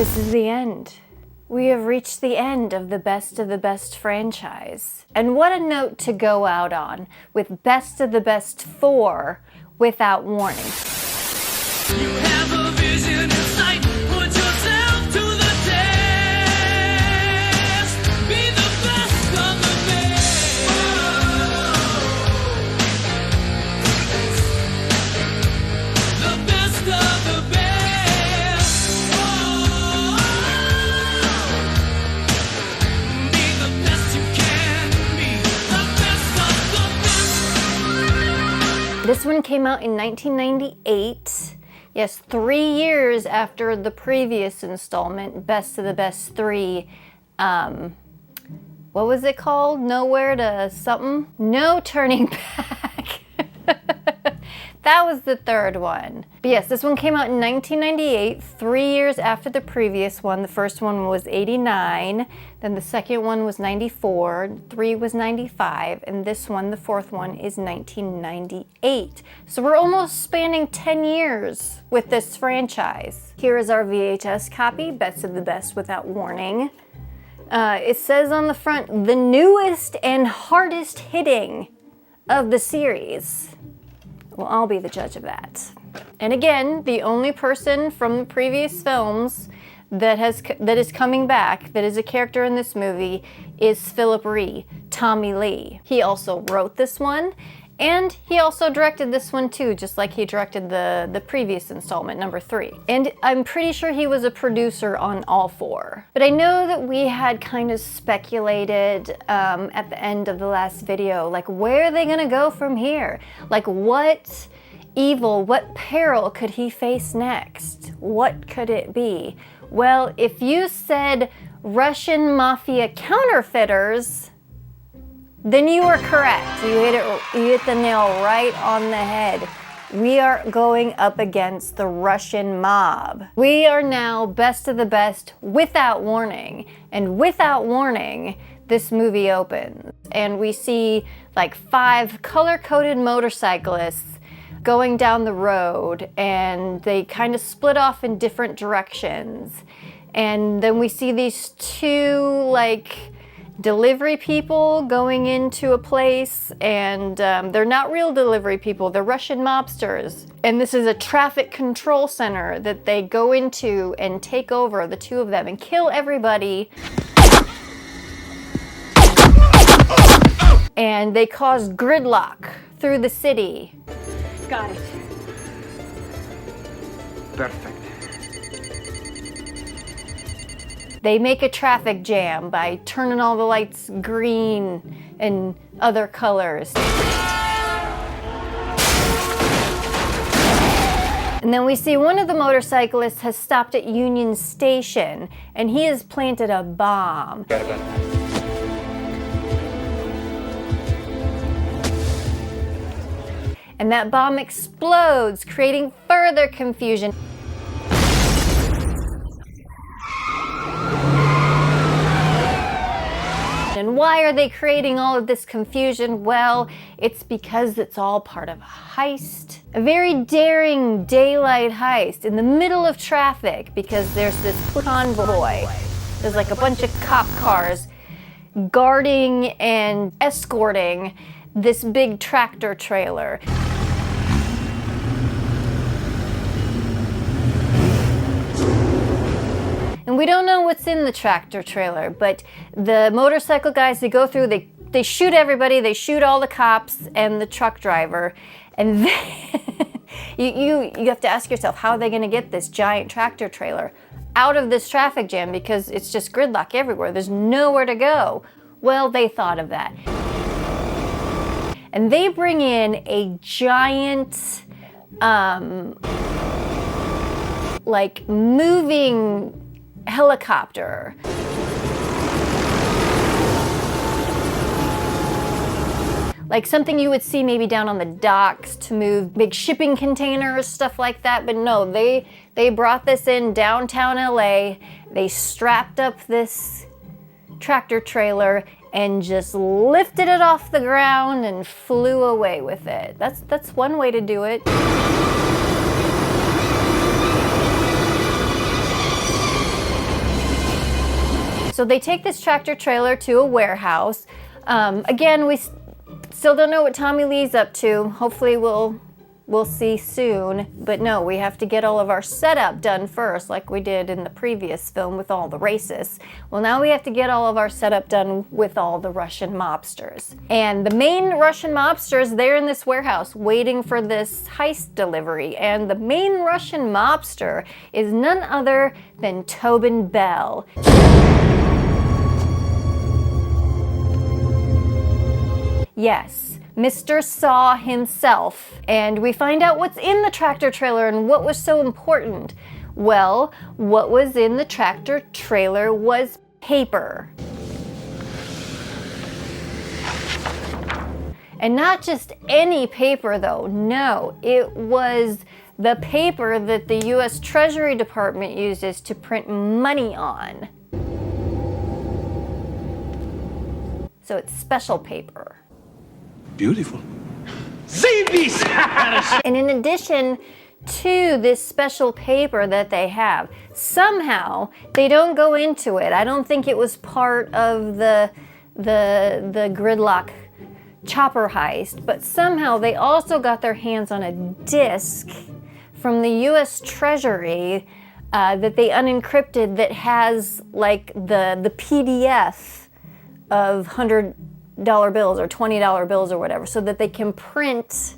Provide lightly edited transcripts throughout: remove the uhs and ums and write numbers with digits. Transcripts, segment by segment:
This is the end. We have reached the end of the Best franchise. And what a note to go out on with Best of the Best 4 Without Warning. You have a vision in sight, put yourself to the test. Be the best of the best. The best of the best. Be the best you can be. The best of the best. This one came out in 1998. Yes, 3 years after the previous installment, Best of the Best 3. What was it called? Nowhere to something? No Turning Back. That was the third one. But yes, this one came out in 1998, 3 years after the previous one. The first one was 89, then the second one was 94, 3 was 95, and this one, the fourth one, is 1998. So we're almost spanning 10 years with this franchise. Here is our VHS copy, Best of the Best Without Warning. It says on the front, the newest and hardest hitting of the series. Well, I'll be the judge of that. And again, the only person from the previous films that is coming back, that is a character in this movie, is Philip Rhee, Tommy Lee. He also wrote this one, and he also directed this one too, just like he directed the previous installment, number 3. And I'm pretty sure he was a producer on all 4. But I know that we had kind of speculated at the end of the last video, like, where are they gonna go from here? Like, what evil, what peril could he face next? What could it be? Well, if you said Russian mafia counterfeiters, then you are correct. You hit the nail right on the head. We are going up against the Russian mob. We are now Best of the Best Without Warning. And without warning, this movie opens. And we see like 5 color-coded motorcyclists going down the road, and they kind of split off in different directions. And then we see these 2 like delivery people going into a place, and they're not real delivery people, they're Russian mobsters. And this is a traffic control center that they go into and take over, the 2 of them, and kill everybody. And they cause gridlock through the city. Got it. Perfect. They make a traffic jam by turning all the lights green and other colors. And then we see one of the motorcyclists has stopped at Union Station, and he has planted a bomb. And that bomb explodes, creating further confusion. And why are they creating all of this confusion? Well, it's because it's all part of a heist. A very daring daylight heist in the middle of traffic, because there's this convoy. There's like a bunch of cop cars guarding and escorting this big tractor trailer. And we don't know what's in the tractor trailer, but the motorcycle guys, they go through, they shoot everybody, they shoot all the cops and the truck driver, and then you have to ask yourself, how are they gonna get this giant tractor trailer out of this traffic jam, because it's just gridlock everywhere, there's nowhere to go. Well, they thought of that. And they bring in a giant, like moving helicopter. Like something you would see maybe down on the docks to move big shipping containers, stuff like that. But no, they brought this in downtown LA. They strapped up this tractor trailer and just lifted it off the ground and flew away with it. That's one way to do it. So they take this tractor trailer to a warehouse. Again, we still don't know what Tommy Lee's up to. Hopefully we'll see soon. But no, we have to get all of our setup done first, like we did in the previous film with all the racists. Well, now we have to get all of our setup done with all the Russian mobsters. And the main Russian mobsters, they're in this warehouse waiting for this heist delivery. And the main Russian mobster is none other than Tobin Bell. Yes, Mr. Saw himself. And we find out what's in the tractor trailer and what was so important. Well, what was in the tractor trailer was paper. And not just any paper though, no, it was the paper that the US Treasury Department uses to print money on. So it's special paper. Beautiful. And in addition to this special paper that they have, somehow they don't go into it. I don't think it was part of the gridlock chopper heist, but somehow they also got their hands on a disc from the US Treasury that they unencrypted that has like the PDF of $100 bills or $20 bills or whatever, so that they can print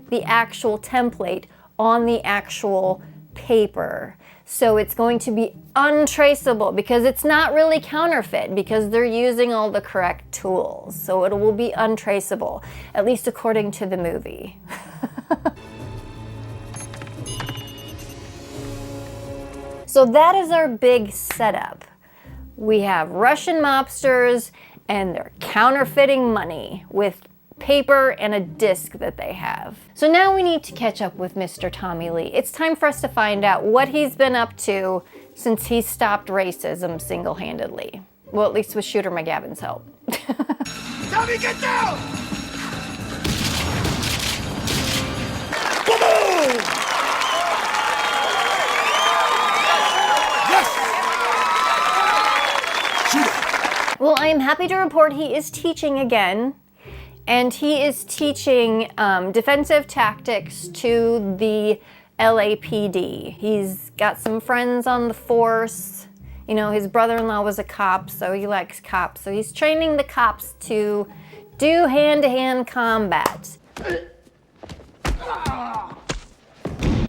the actual template on the actual paper. So it's going to be untraceable because it's not really counterfeit because they're using all the correct tools. So it will be untraceable, at least according to the movie. So that is our big setup. We have Russian mobsters and they're counterfeiting money with paper and a disc that they have. So now we need to catch up with Mr. Tommy Lee. It's time for us to find out what he's been up to since he stopped racism single-handedly. Well, at least with Shooter McGavin's help. Tommy, get down! Well, I am happy to report he is teaching again, and he is teaching defensive tactics to the LAPD. He's got some friends on the force. You know, his brother-in-law was a cop, so he likes cops. So he's training the cops to do hand-to-hand combat.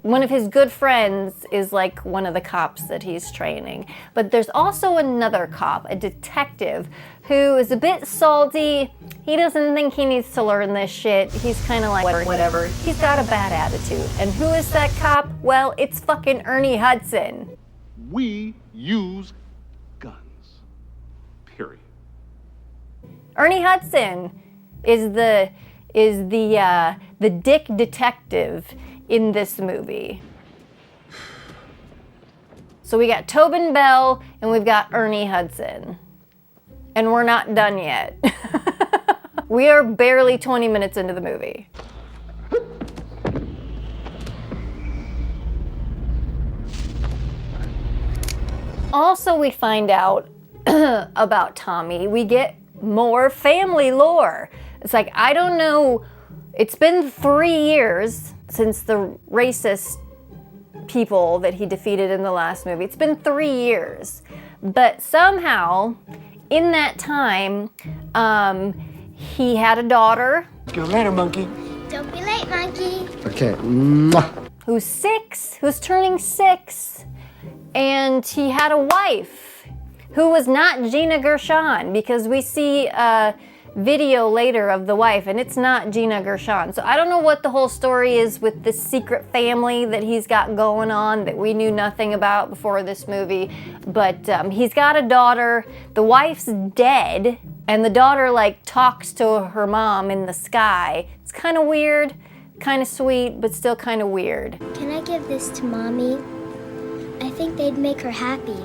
One of his good friends is like one of the cops that he's training. But there's also another cop, a detective, who is a bit salty. He doesn't think he needs to learn this shit. He's kind of like, whatever. He's got a bad attitude. And who is that cop? Well, it's fucking Ernie Hudson. We use guns. Period. Ernie Hudson is the dick detective in this movie. So we got Tobin Bell and we've got Ernie Hudson. And we're not done yet. We are barely 20 minutes into the movie. Also, we find out about Tommy. We get more family lore. It's like, I don't know, it's been 3 years since the racist people that he defeated in the last movie. It's been 3 years. But somehow, in that time, he had a daughter. Go later, monkey. Don't be late, monkey. Okay. Mwah. Who's 6, who's turning 6. And he had a wife who was not Gina Gershon, because we see a video later of the wife and it's not Gina Gershon. So I don't know what the whole story is with this secret family that he's got going on that we knew nothing about before this movie. But he's got a daughter, the wife's dead, and the daughter like talks to her mom in the sky. It's kind of weird, kind of sweet, but still kind of weird. Can I give this to Mommy? I think they'd make her happy.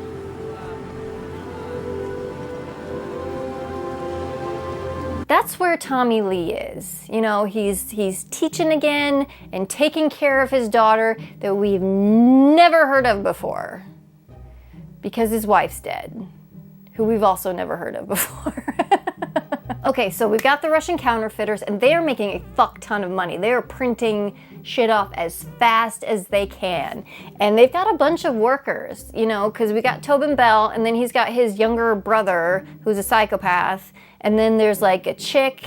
That's where Tommy Lee is. You know, he's teaching again and taking care of his daughter that we've never heard of before because his wife's dead. who we've also never heard of before. Okay, so we've got the Russian counterfeiters, and they are making a fuck ton of money. They are printing shit off as fast as they can. And they've got a bunch of workers, you know, because we got Tobin Bell, and then he's got his younger brother, who's a psychopath. And then there's like a chick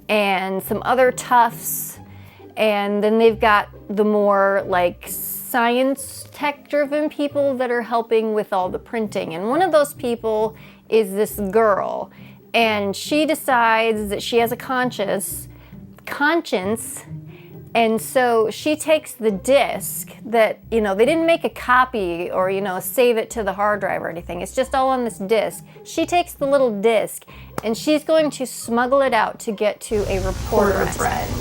and some other toughs. And then they've got the more like science tech driven people that are helping with all the printing. And one of those people is this girl. And she decides that she has a conscience, and so she takes the disc that, you know, they didn't make a copy or, you know, save it to the hard drive or anything. It's just all on this disc. She takes the little disc and she's going to smuggle it out to get to a reporter friend.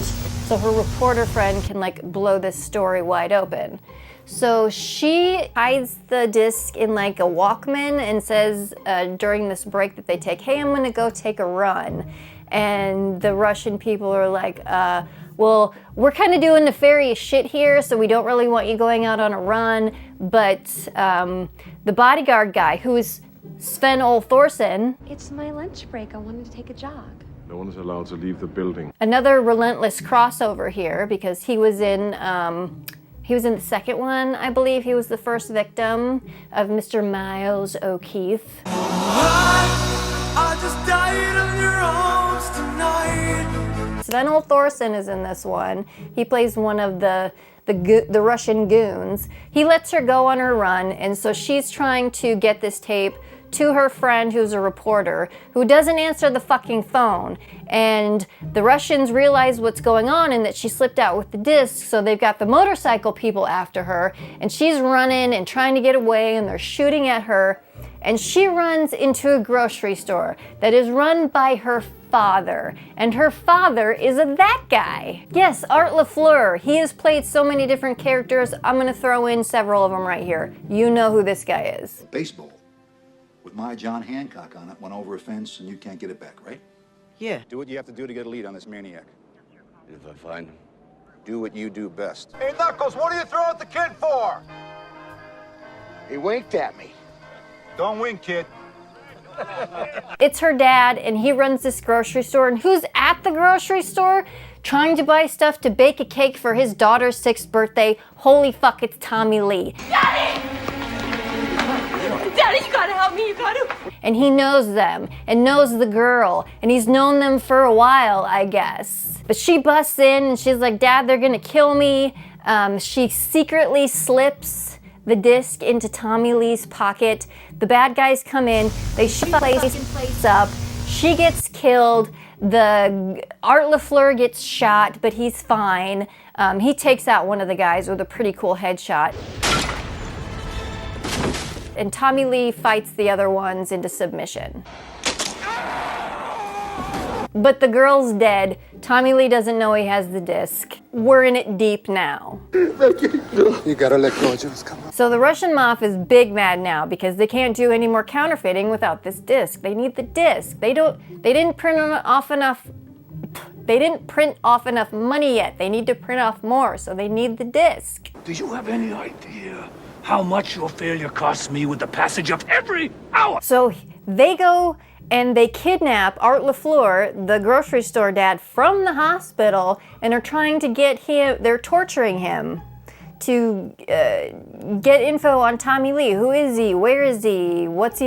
So her reporter friend can like blow this story wide open. So she hides the disc in like a Walkman and says during this break that they take, hey, I'm gonna go take a run. And the Russian people are like, well, we're kind of doing nefarious shit here, so we don't really want you going out on a run. But the bodyguard guy, who is Sven Ole Thorsen. It's my lunch break. I wanted to take a jog. No one is allowed to leave the building. Another relentless crossover here because he was in the second one, I believe. He was the first victim of Mr. Miles O'Keefe. I just died of your arms tonight. Sven Ole Thorsen is in this one. He plays one of the Russian goons. He lets her go on her run, and so she's trying to get this tape to her friend who's a reporter who doesn't answer the fucking phone. And the Russians realize what's going on and that she slipped out with the disc, so they've got the motorcycle people after her, and she's running and trying to get away, and they're shooting at her. And she runs into a grocery store that is run by her father. And her father is that guy. Yes, Art LaFleur. He has played so many different characters. I'm gonna throw in several of them right here. You know who this guy is. Baseball with my John Hancock on it went over a fence and you can't get it back, right? Yeah. Do what you have to do to get a lead on this maniac. If I find him. Do what you do best. Hey, Knuckles, what are you throwing the kid for? He winked at me. Don't wink, kid. It's her dad, and he runs this grocery store, and who's at the grocery store trying to buy stuff to bake a cake for his daughter's 6th birthday? Holy fuck, it's Tommy Lee. Daddy! Daddy, you gotta help me, you gotta... And he knows them, and knows the girl, and he's known them for a while, I guess. But she busts in, and she's like, Dad, they're gonna kill me. She secretly slips the disc into Tommy Lee's pocket. The bad guys come in, they shoot the place up, she gets killed, the Art LaFleur gets shot, but he's fine. He takes out one of the guys with a pretty cool headshot. And Tommy Lee fights the other ones into submission. But the girl's dead. Tommy Lee doesn't know he has the disc. We're in it deep now. You gotta let go, Jones. Come on. So the Russian mob is big mad now because they can't do any more counterfeiting without this disc. They need the disc. They didn't print off enough money yet. They need to print off more, so they need the disc. Do you have any idea how much your failure costs me with the passage of every hour? So they go and they kidnap Art LaFleur, the grocery store dad, from the hospital, and are trying to get him, they're torturing him to get info on Tommy Lee. Who is he? Where is he? What's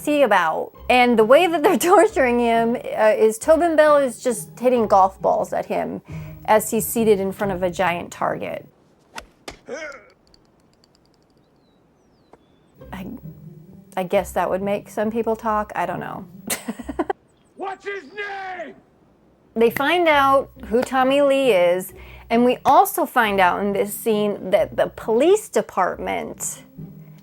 he about? And the way that they're torturing him is Tobin Bell is just hitting golf balls at him as he's seated in front of a giant target. I guess that would make some people talk. I don't know. What's his name? They find out who Tommy Lee is, and we also find out in this scene that the police department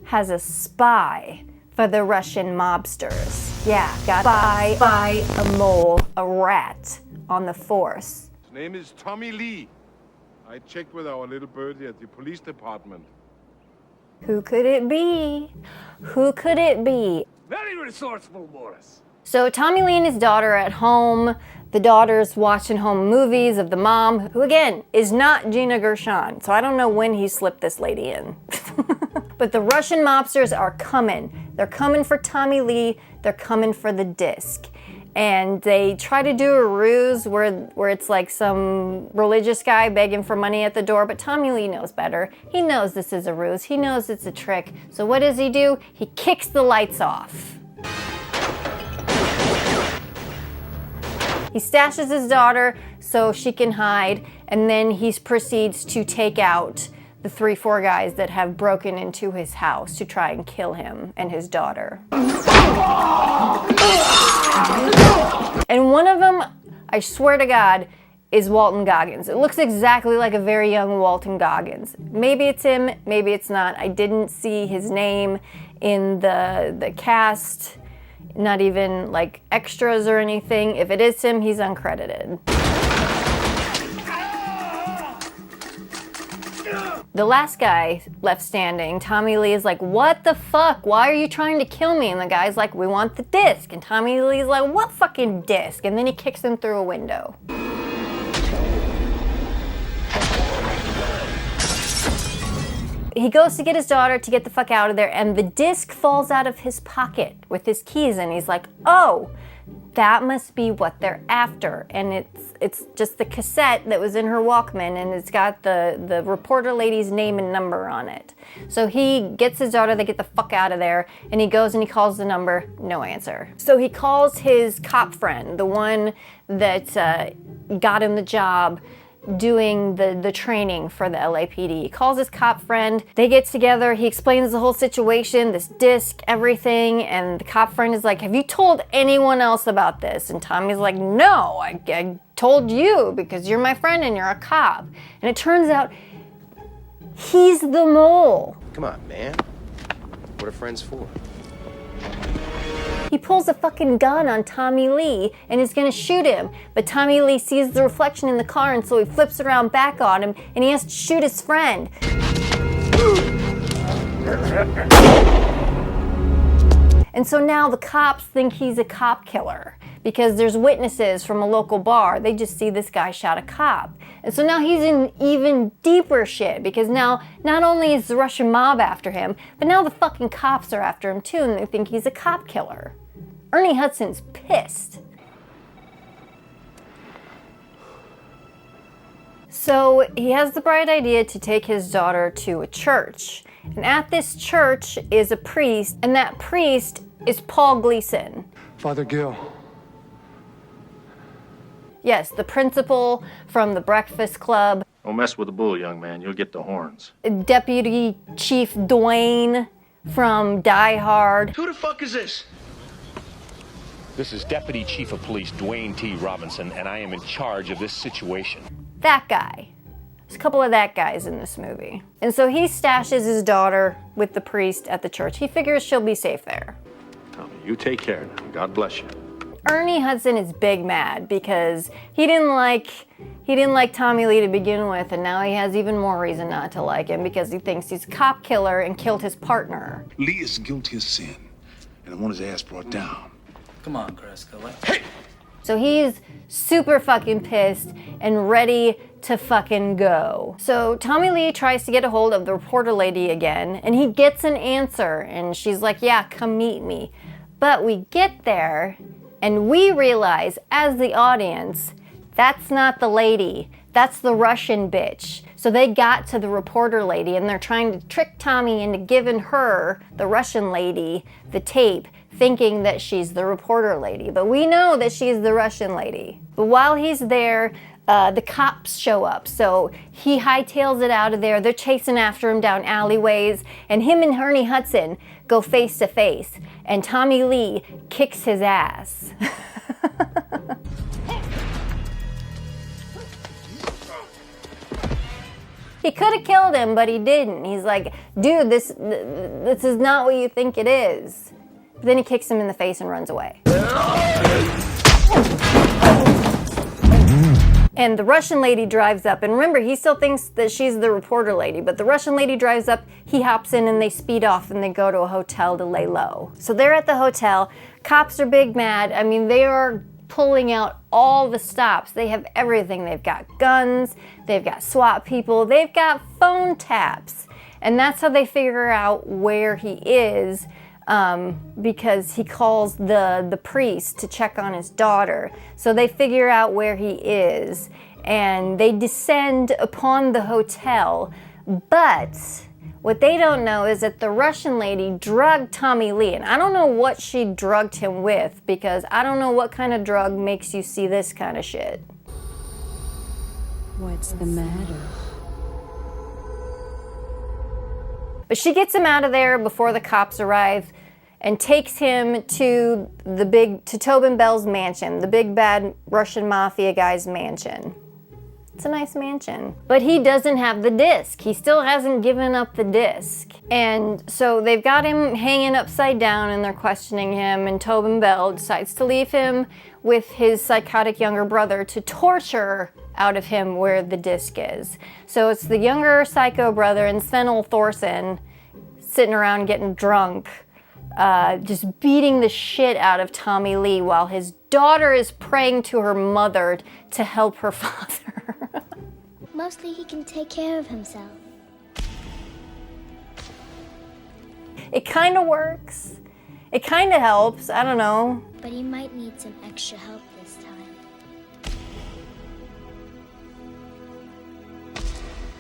has a spy for the Russian mobsters. Yeah, got by a mole, a rat on the force. His name is Tommy Lee. I checked with our little birdie at the police department. Who could it be? Who could it be? Very resourceful, Morris. So Tommy Lee and his daughter are at home. The daughter's watching home movies of the mom, who again is not Gina Gershon. So I don't know when he slipped this lady in. But the Russian mobsters are coming. They're coming for Tommy Lee. They're coming for the disc. And they try to do a ruse where it's like some religious guy begging for money at the door, but Tommy Lee knows better. He knows this is a ruse. He knows it's a trick. So what does he do? He kicks the lights off. He stashes his daughter so she can hide, and then he proceeds to take out the 3-4 guys that have broken into his house to try and kill him and his daughter. And one of them, I swear to God, is Walton Goggins. It looks exactly like a very young Walton Goggins. Maybe it's him, maybe it's not. I didn't see his name in the cast, not even like extras or anything. If it is him, he's uncredited. The last guy left standing, Tommy Lee is like, what the fuck? Why are you trying to kill me? And the guy's like, we want the disc. And Tommy Lee's like, what fucking disc? And then he kicks him through a window. He goes to get his daughter to get the fuck out of there, and the disc falls out of his pocket with his keys, and he's like, oh, that must be what they're after. And it's just the cassette that was in her Walkman, and it's got the reporter lady's name and number on it. So he gets his daughter, they get the fuck out of there, and he goes and he calls the number, no answer. So he calls his cop friend, the one that got him the job doing the training for the LAPD. He calls his cop friend, they get together, he explains the whole situation, this disc, everything, and the cop friend is like, have you told anyone else about this? And Tommy's like, no, I told you because you're my friend and you're a cop. And it turns out he's the mole. Come on, man. What are friends for? He pulls a fucking gun on Tommy Lee and is gonna shoot him, but Tommy Lee sees the reflection in the car, and so he flips around back on him and he has to shoot his friend. And so now the cops think he's a cop killer because there's witnesses from a local bar. They just see this guy shot a cop. And so now he's in even deeper shit because now not only is the Russian mob after him, but now the fucking cops are after him too, and they think he's a cop killer. Ernie Hudson's pissed. So he has the bright idea to take his daughter to a church. And at this church is a priest, and that priest is Paul Gleason. Father Gill. Yes, the principal from the Breakfast Club. Don't mess with the bull, young man. You'll get the horns. Deputy Chief Dwayne from Die Hard. Who the fuck is this? This is Deputy Chief of Police Dwayne T. Robinson, and I am in charge of this situation. That guy. There's a couple of that guys in this movie. And so he stashes his daughter with the priest at the church. He figures she'll be safe there. Tommy, you take care now. God bless you. Ernie Hudson is big mad because he didn't like Tommy Lee to begin with, and now he has even more reason not to like him because he thinks he's a cop killer and killed his partner. Lee is guilty of sin, and I want his ass brought down. Come on, Kreska. Hey! So he's super fucking pissed and ready to fucking go. So Tommy Lee tries to get a hold of the reporter lady again, and he gets an answer, and she's like, yeah, come meet me. But we get there, and we realize, as the audience, that's not the lady. That's the Russian bitch. So they got to the reporter lady, and they're trying to trick Tommy into giving her, the Russian lady, the tape, thinking that she's the reporter lady. But we know that she's the Russian lady. But while he's there, the cops show up. So he hightails it out of there. They're chasing after him down alleyways, and him and Ernie Hudson go face to face, and Tommy Lee kicks his ass. He could have killed him, but he didn't. He's like, dude, this is not what you think it is. But then he kicks him in the face and runs away. And the Russian lady drives up, and remember, he still thinks that she's the reporter lady, but the Russian lady drives up, he hops in, and they speed off, and they go to a hotel to lay low. So they're at the hotel, cops are big mad. I mean, they are pulling out all the stops. They have everything. They've got guns, they've got SWAT people, they've got phone taps. And that's how they figure out where he is, because he calls the priest to check on his daughter. So they figure out where he is, and they descend upon the hotel. But what they don't know is that the Russian lady drugged Tommy Lee, and I don't know what she drugged him with, because I don't know what kind of drug makes you see this kind of shit. What's the matter? But she gets him out of there before the cops arrive and takes him to Tobin Bell's mansion, the big bad Russian mafia guy's mansion. It's a nice mansion. But he doesn't have the disc. He still hasn't given up the disc. And so they've got him hanging upside down and they're questioning him, and Tobin Bell decides to leave him with his psychotic younger brother to torture out of him where the disc is. So it's the younger psycho brother and Sven Thorson sitting around getting drunk, just beating the shit out of Tommy Lee while his daughter is praying to her mother to help her father. Mostly he can take care of himself. It kind of works. It kind of helps. I don't know. But he might need some extra help this time.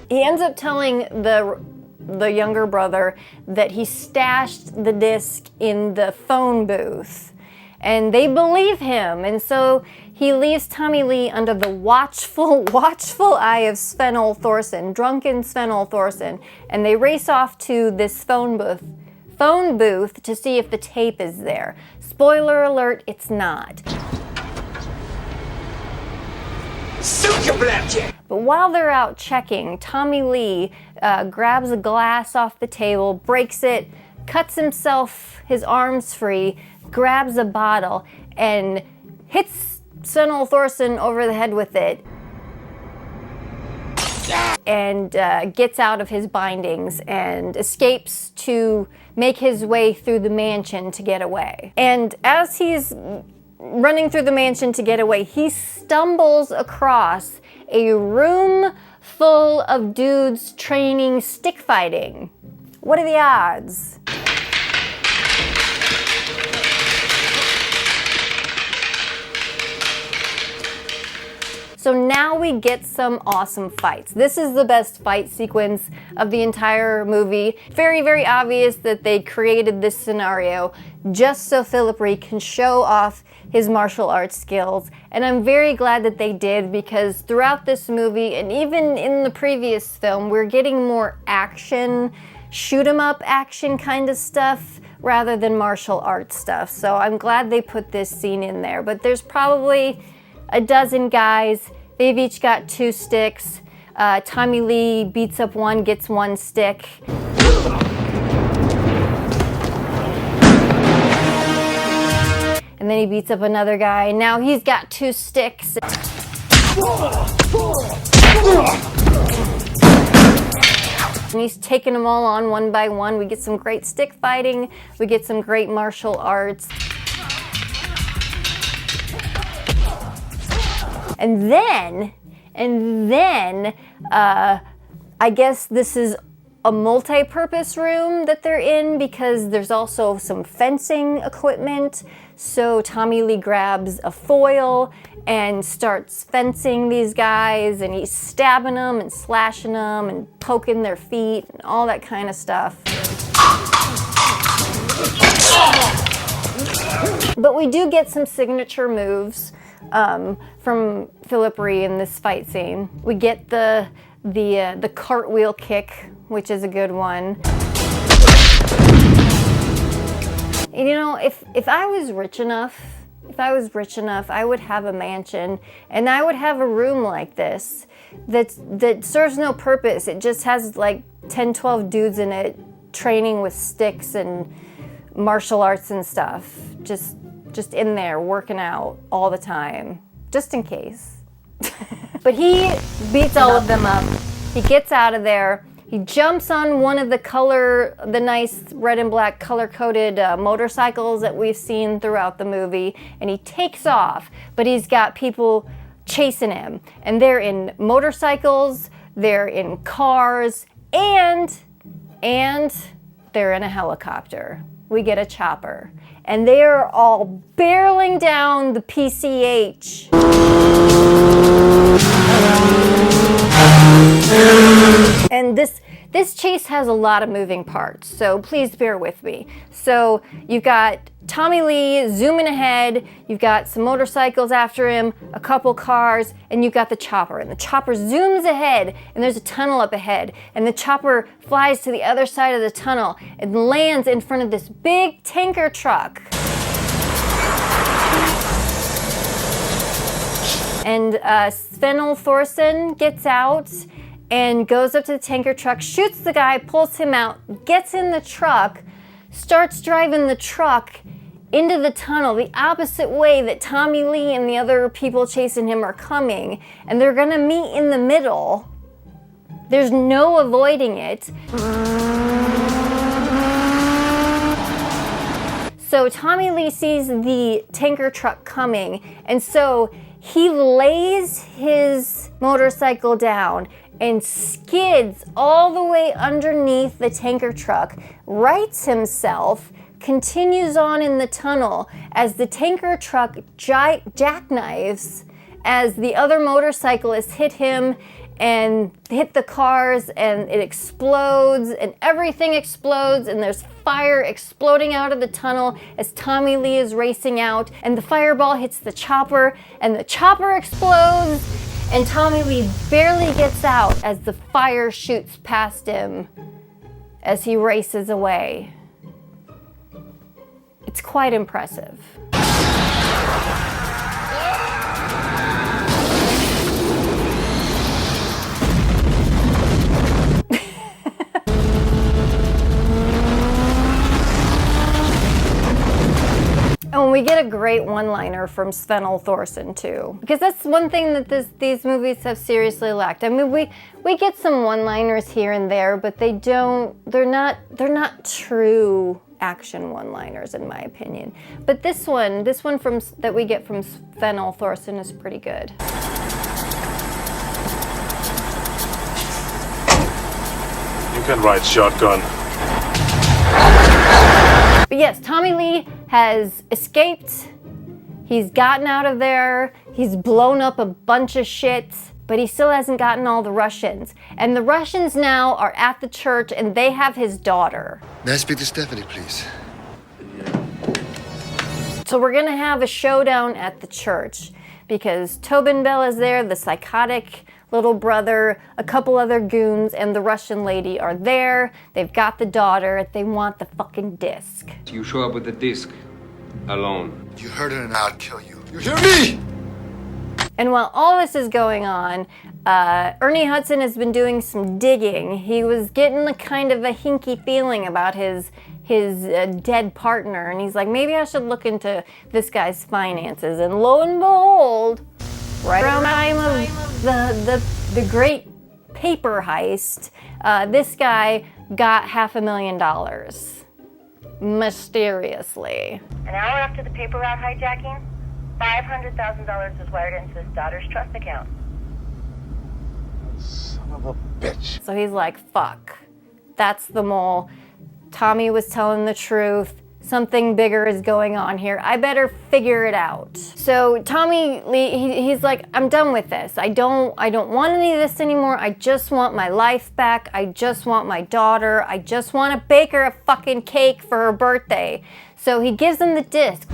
He ends up telling the younger brother that he stashed the disc in the phone booth, and they believe him, and so he leaves Tommy Lee under the watchful eye of Sven Thorson, drunken Sven Thorson, and they race off to this phone booth to see if the tape is there. Spoiler alert, it's not. But while they're out checking, Tommy Lee grabs a glass off the table, breaks it, cuts his arms free, grabs a bottle, and hits Sven Thorson over the head with it, and gets out of his bindings and escapes to make his way through the mansion to get away. And as he's running through the mansion to get away, he stumbles across a room full of dudes training stick fighting. What are the odds? So now we get some awesome fights. This is the best fight sequence of the entire movie. Very, very obvious that they created this scenario just so Philip Reed can show off his martial arts skills. And I'm very glad that they did, because throughout this movie, and even in the previous film, we're getting more action, shoot 'em up action kind of stuff rather than martial arts stuff. So I'm glad they put this scene in there. But there's probably a dozen guys. They've each got 2 sticks. Tommy Lee beats up one, gets 1 stick. And then he beats up another guy, and now he's got 2 sticks. And he's taking them all on one by one. We get some great stick fighting. We get some great martial arts. And then, I guess this is a multi-purpose room that they're in, because there's also some fencing equipment. So Tommy Lee grabs a foil and starts fencing these guys, and he's stabbing them and slashing them and poking their feet and all that kind of stuff. But we do get some signature moves from Philip Reed in this fight scene. We get the cartwheel kick, which is a good one. And you know, if I was rich enough, I would have a mansion, and I would have a room like this that serves no purpose. It just has like 10, 12 dudes in it training with sticks and martial arts and stuff. Just in there working out all the time, just in case. But he beats all of them up. He gets out of there. He jumps on one of the nice red and black color-coded motorcycles that we've seen throughout the movie, and he takes off. But he's got people chasing him, and they're in motorcycles, they're in cars, and And they're in a helicopter. We get a chopper. And they are all barreling down the PCH. And this chase has a lot of moving parts, so please bear with me. So you've got Tommy Lee zooming ahead, you've got some motorcycles after him, a couple cars, and you've got the chopper. And the chopper zooms ahead, and there's a tunnel up ahead. And the chopper flies to the other side of the tunnel and lands in front of this big tanker truck. And Sven Thorsen gets out and goes up to the tanker truck, shoots the guy, pulls him out, gets in the truck, starts driving the truck into the tunnel the opposite way that Tommy Lee and the other people chasing him are coming, and they're gonna meet in the middle. There's no avoiding it. So Tommy Lee sees the tanker truck coming, and so he lays his motorcycle down and skids all the way underneath the tanker truck, rights himself, continues on in the tunnel as the tanker truck jackknives as the other motorcyclists hit him and hit the cars, and it explodes and everything explodes, and there's fire exploding out of the tunnel as Tommy Lee is racing out, and the fireball hits the chopper and the chopper explodes, and Tommy Lee barely gets out as the fire shoots past him as he races away. It's quite impressive. And we get a great one-liner from Sven Thorsen too, because that's one thing that these movies have seriously lacked. I mean, we get some one-liners here and there, but they're not true action one-liners in my opinion. But this one that we get from Sven Thorsen is pretty good. You can ride shotgun. But yes, Tommy Lee has escaped. He's gotten out of there. He's blown up a bunch of shit, but he still hasn't gotten all the Russians. And the Russians now are at the church, and they have his daughter. May I speak to Stephanie, please? So we're gonna have a showdown at the church because Tobin Bell is there, the psychotic little brother, a couple other goons, and the Russian lady are there. They've got the daughter. They want the fucking disc. You show up with the disc alone. You heard her and I'll kill you. You hear me? And while all this is going on, Ernie Hudson has been doing some digging. He was getting a kind of a hinky feeling about his dead partner, and he's like, maybe I should look into this guy's finances. And lo and behold, right around the time of the great paper heist, this guy got $500,000 mysteriously. An hour after the paper route hijacking, $500,000 was wired into his daughter's trust account. Son of a bitch. So he's like, fuck, that's the mole. Tommy was telling the truth. Something bigger is going on here. I better figure it out. So Tommy Lee, he's like, I'm done with this. I don't want any of this anymore. I just want my life back. I just want my daughter. I just want to bake her a fucking cake for her birthday. So he gives him the disc.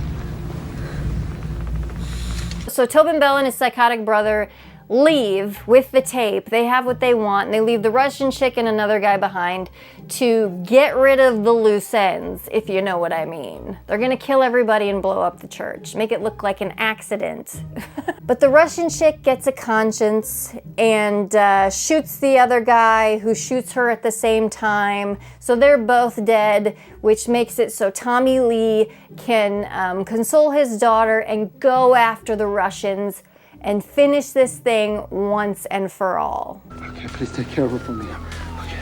So Tobin Bell and his psychotic brother leave with the tape. They have what they want, and they leave the Russian chick and another guy behind to get rid of the loose ends, if you know what I mean. They're gonna kill everybody and blow up the church, make it look like an accident. But the Russian chick gets a conscience and shoots the other guy, who shoots her at the same time. So they're both dead, which makes it so Tommy Lee can console his daughter and go after the Russians and finish this thing once and for all. Okay, please take care of her for me. Okay.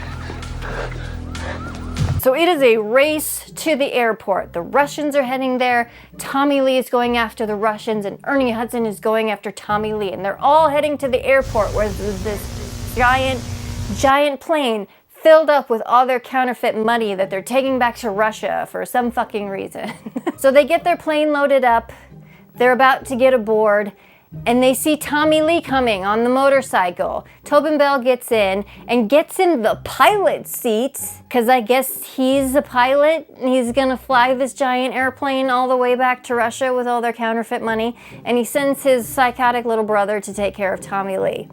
So it is a race to the airport. The Russians are heading there. Tommy Lee is going after the Russians, and Ernie Hudson is going after Tommy Lee. And they're all heading to the airport where there's this giant plane filled up with all their counterfeit money that they're taking back to Russia for some fucking reason. So they get their plane loaded up, they're about to get aboard, and they see Tommy Lee coming on the motorcycle. Tobin Bell gets in the pilot seat, because I guess he's a pilot and he's gonna fly this giant airplane all the way back to Russia with all their counterfeit money, and he sends his psychotic little brother to take care of Tommy Lee.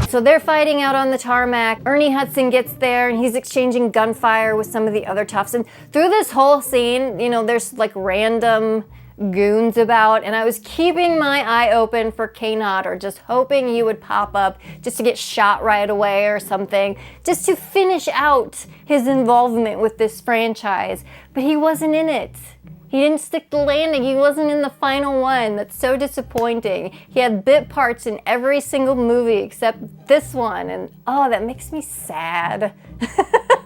So they're fighting out on the tarmac. Ernie Hudson gets there and he's exchanging gunfire with some of the other toughs. And through this whole scene, you know, there's like random goons about, and I was keeping my eye open for Kane Hodder, just hoping he would pop up just to get shot right away or something, just to finish out his involvement with this franchise. But he wasn't in it. He didn't stick the landing. He wasn't in the final one. That's so disappointing. He had bit parts in every single movie except this one, and oh, that makes me sad.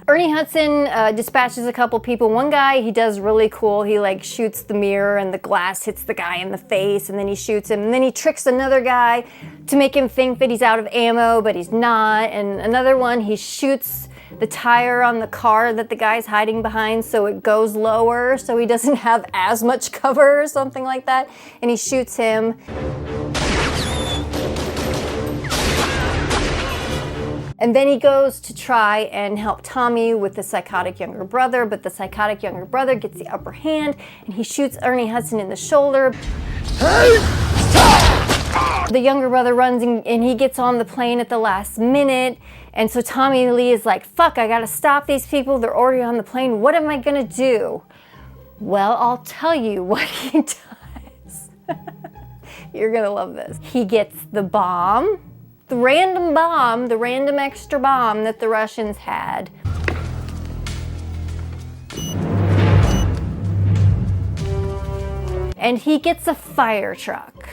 Ernie Hudson dispatches a couple people. One guy, he does really cool. He like shoots the mirror and the glass hits the guy in the face, and then he shoots him, and then he tricks another guy to make him think that he's out of ammo, but he's not. And another one, he shoots the tire on the car that the guy's hiding behind so it goes lower so he doesn't have as much cover or something like that, and he shoots him. And then he goes to try and help Tommy with the psychotic younger brother, but the psychotic younger brother gets the upper hand and he shoots Ernie Hudson in the shoulder. The younger brother runs and he gets on the plane at the last minute. And so Tommy Lee is like, fuck, I gotta stop these people. They're already on the plane. What am I gonna do? Well, I'll tell you what he does. You're gonna love this. He gets the bomb, the random extra bomb that the Russians had. And he gets a fire truck.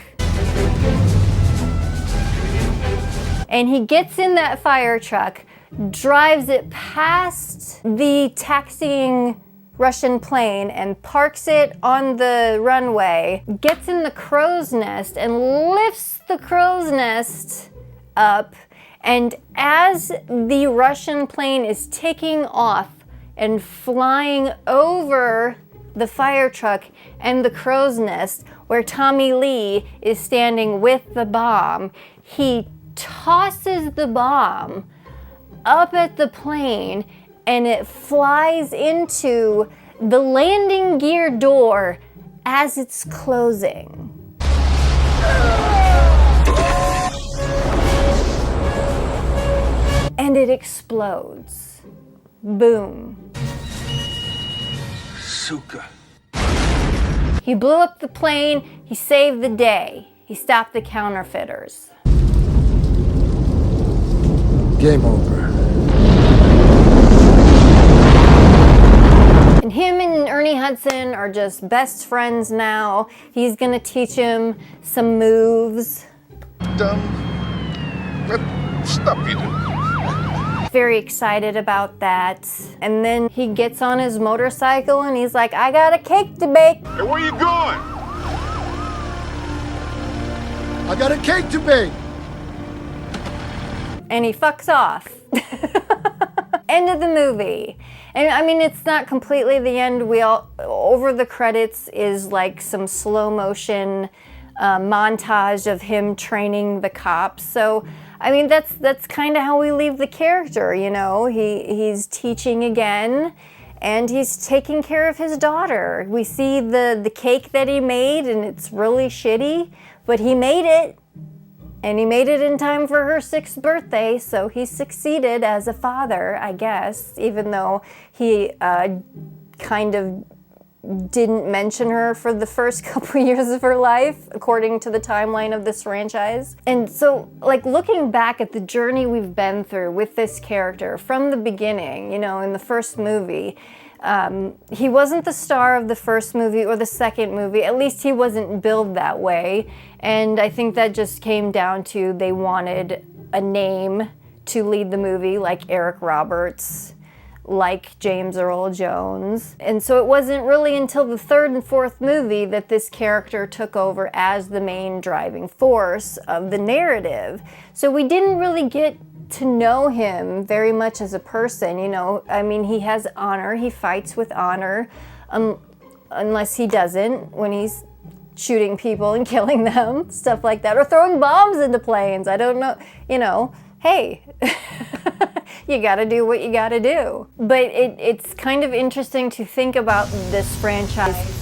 And he gets in that fire truck, drives it past the taxiing Russian plane and parks it on the runway, gets in the crow's nest and lifts the crow's nest up. And as the Russian plane is taking off and flying over the fire truck and the crow's nest where Tommy Lee is standing with the bomb, he tosses the bomb up at the plane and it flies into the landing gear door as it's closing. And it explodes. Boom. Suka. He blew up the plane, he saved the day. He stopped the counterfeiters. Game over. And him and Ernie Hudson are just best friends now. He's gonna teach him some moves. Stop it. Very excited about that. And then he gets on his motorcycle and he's like, I got a cake to bake. Hey, where you going? I got a cake to bake. And he fucks off. End of the movie. And I mean, it's not completely the end. Over the credits is like some slow motion montage of him training the cops. So, I mean, that's kind of how we leave the character, you know. He's teaching again, and he's taking care of his daughter. We see the cake that he made, and it's really shitty, but he made it. And he made it in time for her 6th birthday, so he succeeded as a father, I guess, even though he kind of didn't mention her for the first couple years of her life, according to the timeline of this franchise. And so, like, looking back at the journey we've been through with this character from the beginning, you know, in the first movie, he wasn't the star of the first movie or the second movie. At least he wasn't billed that way. And I think that just came down to they wanted a name to lead the movie, like Eric Roberts. like James Earl Jones. And so it wasn't really until the third and fourth movie that this character took over as the main driving force of the narrative. So we didn't really get to know him very much as a person, you know. I mean, he has honor, he fights with honor, unless he doesn't when he's shooting people and killing them, stuff like that, or throwing bombs into planes. I don't know, you know, hey, you gotta do what you gotta do. But it's kind of interesting to think about this franchise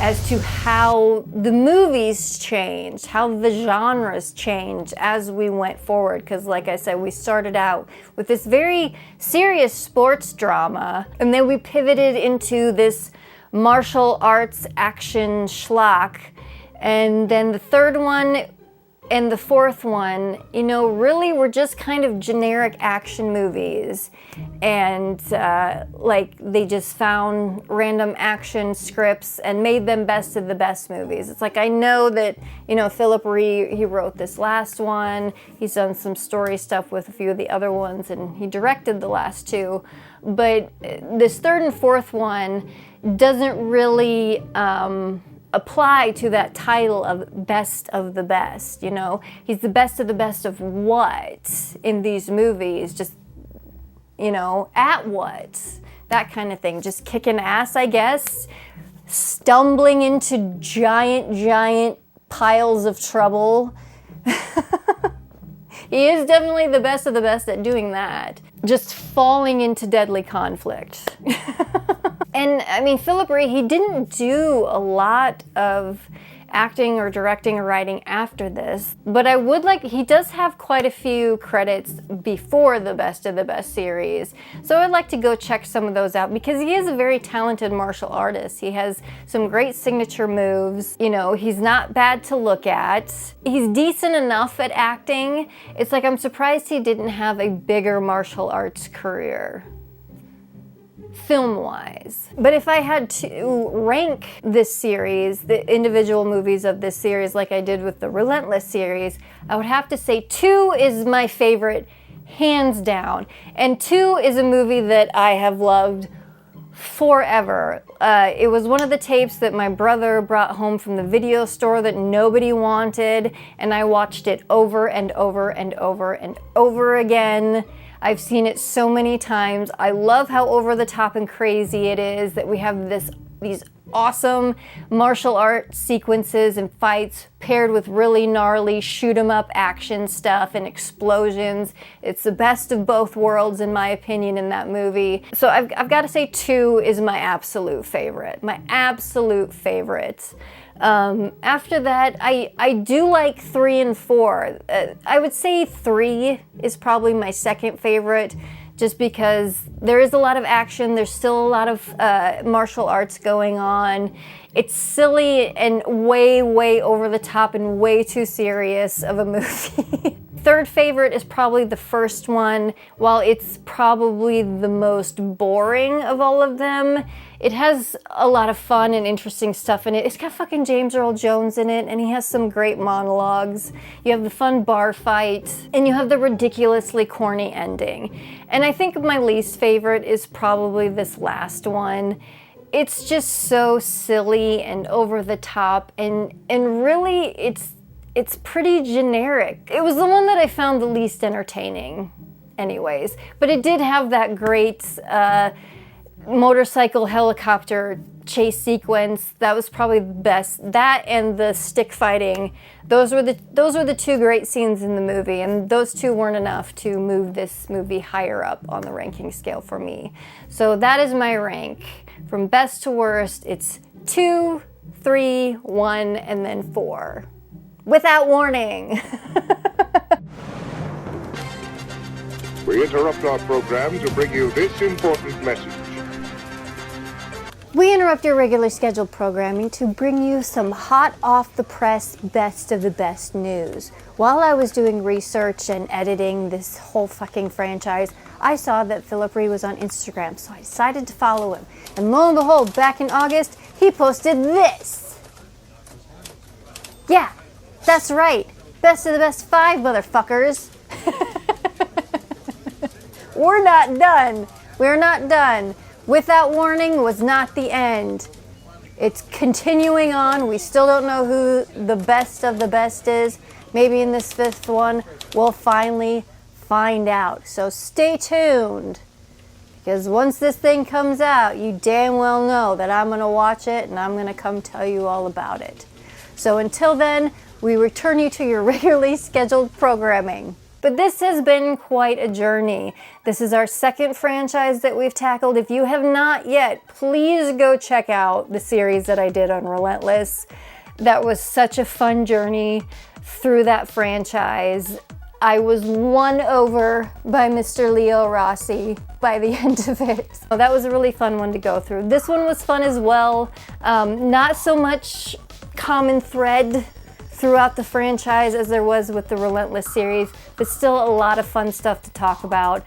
as to how the movies changed, how the genres changed as we went forward. Because like I said, we started out with this very serious sports drama, and then we pivoted into this martial arts action schlock. And then the third one and the fourth one, you know, really were just kind of generic action movies. And like they just found random action scripts and made them best of the best movies. It's like, I know that, you know, Philip Ree, he wrote this last one. He's done some story stuff with a few of the other ones, and he directed the last two. But this third and fourth one doesn't really apply to that title of best of the best, you know? He's the best of the best of what in these movies? Just, you know, at what? That kind of thing. Just kicking ass, I guess. Stumbling into giant piles of trouble. He is definitely the best of the best at doing that. Just falling into deadly conflict. And I mean, Philip Ree, he didn't do a lot of acting or directing or writing after this, but I would like, he does have quite a few credits before the Best of the Best series, so I'd like to go check some of those out, because he is a very talented martial artist. He has some great signature moves, you know, he's not bad to look at, he's decent enough at acting. It's like, I'm surprised he didn't have a bigger martial arts career, film-wise. But if I had to rank this series, the individual movies of this series, like I did with the Relentless series, I would have to say 2 is my favorite, hands down. And 2 is a movie that I have loved forever. It was one of the tapes that my brother brought home from the video store that nobody wanted, and I watched it over and over and over and over again. I've seen it so many times. I love how over the top and crazy it is, that we have these awesome martial art sequences and fights paired with really gnarly shoot 'em up action stuff and explosions. It's the best of both worlds, in my opinion, in that movie. So I've got to say 2 is my absolute favorite. My absolute favorite. After that, I do like 3 and 4. I would say 3 is probably my second favorite, just because there is a lot of action, there's still a lot of martial arts going on. It's silly and way over the top and way too serious of a movie. Third favorite is probably the first one. While it's probably the most boring of all of them, it has a lot of fun and interesting stuff in it. It's got fucking James Earl Jones in it, and he has some great monologues. You have the fun bar fight, and you have the ridiculously corny ending. And I think my least favorite is probably this last one. It's just so silly and over the top, and really it's pretty generic. It was the one that I found the least entertaining anyways, but it did have that great motorcycle helicopter chase sequence. That was probably the best. That and the stick fighting, those were the 2 great scenes in the movie, and those 2 weren't enough to move this movie higher up on the ranking scale for me. So that is my rank. From best to worst, it's 2, 3, 1, and then 4. Without warning. We interrupt our program to bring you this important message. We interrupt your regularly scheduled programming to bring you some hot off the press best of the best news. While I was doing research and editing this whole fucking franchise, I saw that Philip Ree was on Instagram, so I decided to follow him. And lo and behold, back in August, he posted this. Yeah, that's right. Best of the best 5, motherfuckers. We're not done. We're not done. Without Warning was not the end. It's continuing on. We still don't know who the best of the best is. Maybe in this 5th one, we'll finally find out. So stay tuned. Because once this thing comes out, you damn well know that I'm going to watch it and I'm going to come tell you all about it. So until then, we return you to your regularly scheduled programming. But this has been quite a journey. This is our 2nd franchise that we've tackled. If you have not yet, please go check out the series that I did on Relentless. That was such a fun journey through that franchise. I was won over by Mr. Leo Rossi by the end of it. So that was a really fun one to go through. This one was fun as well. Not so much common thread throughout the franchise as there was with the Relentless series, but still a lot of fun stuff to talk about.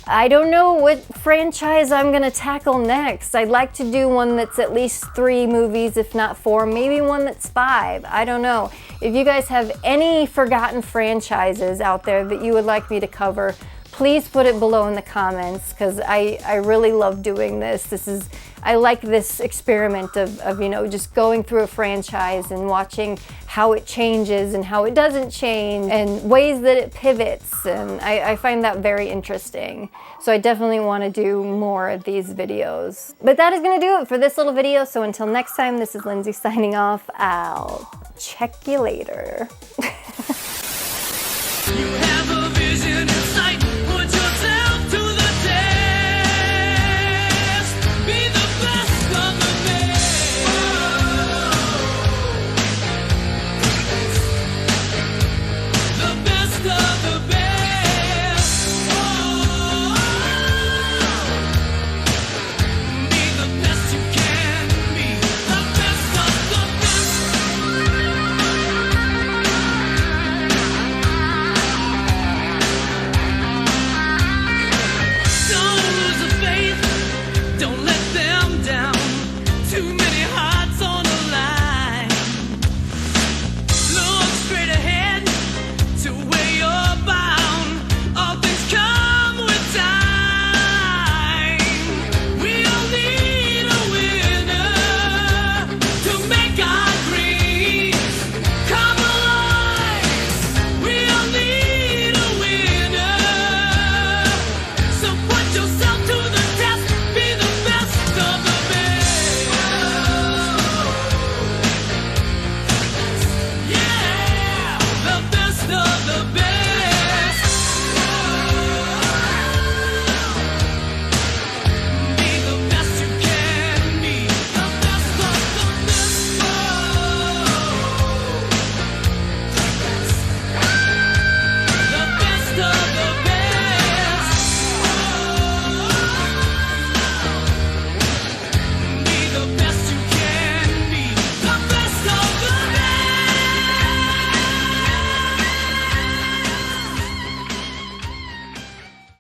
I don't know what franchise I'm gonna tackle next. I'd like to do one that's at least 3 movies, if not 4, maybe one that's 5. I don't know. If you guys have any forgotten franchises out there that you would like me to cover, please put it below in the comments, because I really love doing this. I like this experiment of you know, just going through a franchise and watching how it changes and how it doesn't change and ways that it pivots, and I find that very interesting. So I definitely want to do more of these videos. But that is going to do it for this little video, so until next time, this is Lindsay signing off. I'll check you later. You